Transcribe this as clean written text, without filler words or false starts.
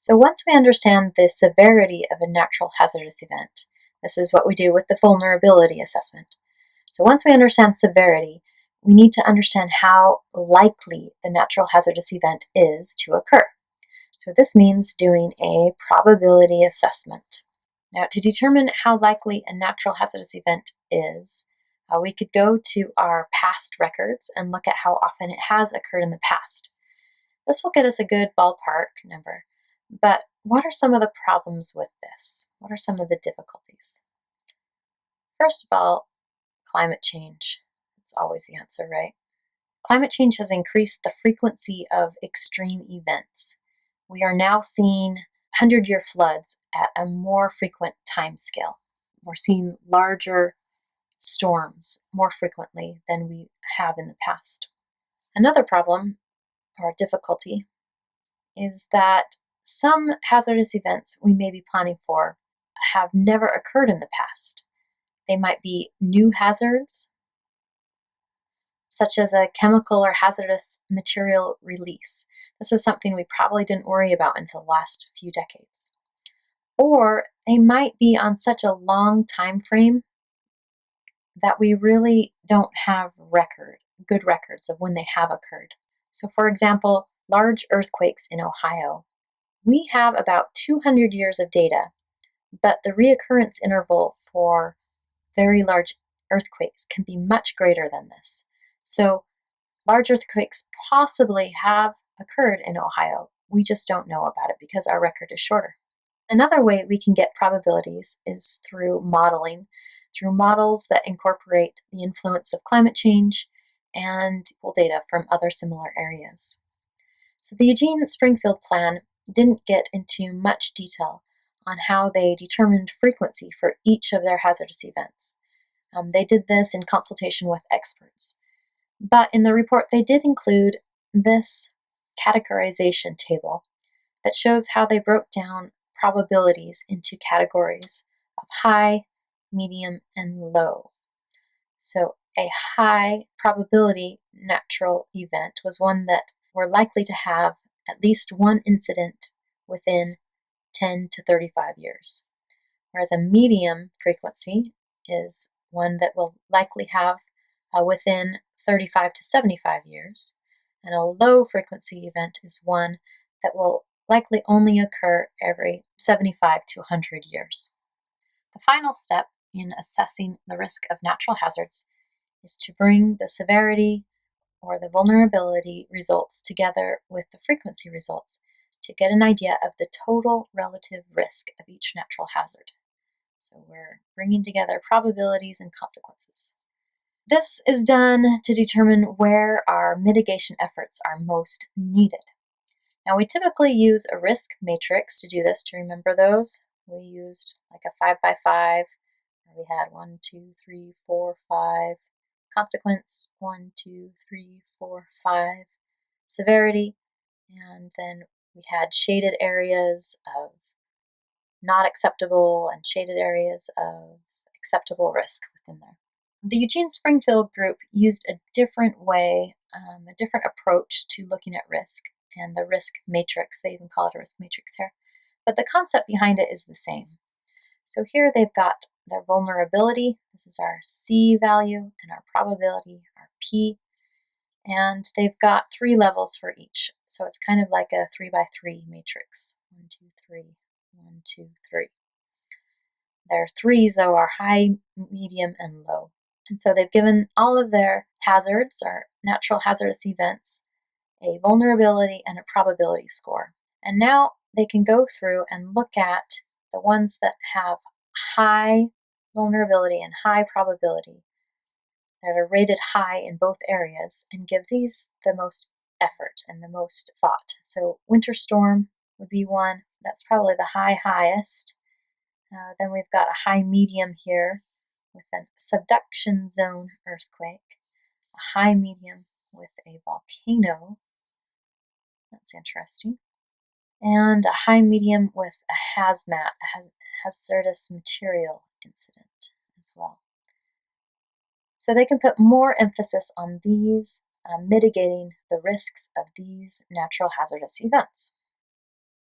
So once we understand the severity of a natural hazardous event, this is what we do with the vulnerability assessment. So once we understand severity, we need to understand how likely the natural hazardous event is to occur. So this means doing a probability assessment. Now, to determine how likely a natural hazardous event is, we could go to our past records and look at how often it has occurred in the past. This will get us a good ballpark number. But what are some of the problems with this? What are some of the difficulties? First of all, climate change. It's always the answer, right? Climate change has increased the frequency of extreme events. We are now seeing 100-year floods at a more frequent time scale. We're seeing larger storms more frequently than we have in the past. Another problem or difficulty is that some hazardous events we may be planning for have never occurred in the past. They might be new hazards, such as a chemical or hazardous material release. This is something we probably didn't worry about until the last few decades. Or they might be on such a long time frame that we really don't have good records of when they have occurred. So for example, large earthquakes in Ohio. We have about 200 years of data, but the reoccurrence interval for very large earthquakes can be much greater than this. So large earthquakes possibly have occurred in Ohio. We just don't know about it because our record is shorter. Another way we can get probabilities is through modeling, through models that incorporate the influence of climate change and data from other similar areas. So the Eugene-Springfield plan didn't get into much detail on how they determined frequency for each of their hazardous events. They did this in consultation with experts. But in the report, they did include this categorization table that shows how they broke down probabilities into categories of high, medium, and low. So a high probability natural event was one that we're likely to have at least one incident within 10 to 35 years, whereas a medium frequency is one that will likely have within 35 to 75 years, and a low frequency event is one that will likely only occur every 75 to 100 years. The final step in assessing the risk of natural hazards is to bring the severity or the vulnerability results together with the frequency results to get an idea of the total relative risk of each natural hazard. So we're bringing together probabilities and consequences. This is done to determine where our mitigation efforts are most needed. Now we typically use a risk matrix to do this. To remember those, we used like a 5x5, where we had 1, 2, 3, 4, 5, consequence, 1, 2, 3, 4, 5, severity, and then we had shaded areas of not acceptable and shaded areas of acceptable risk within there. The Eugene-Springfield group used a different way, a different approach to looking at risk and the risk matrix. They even call it a risk matrix here. But the concept behind it is the same. So here they've got their vulnerability. This is our C value, and our probability, our P. And they've got 3 levels for each. So it's kind of like a 3x3 matrix. 1, 2, 3, 1, 2, 3. Their 3s, though, are high, medium, and low. And so they've given all of their hazards, or natural hazardous events, a vulnerability and a probability score. And now they can go through and look at the ones that have high vulnerability and high probability, that are rated high in both areas, and give these the most effort and the most thought. So winter storm would be one. That's probably the highest. Then we've got a high medium here with a subduction zone earthquake, a high medium with a volcano. That's interesting. And a high medium with a hazardous material incident as well. So they can put more emphasis on these, mitigating the risks of these natural hazardous events.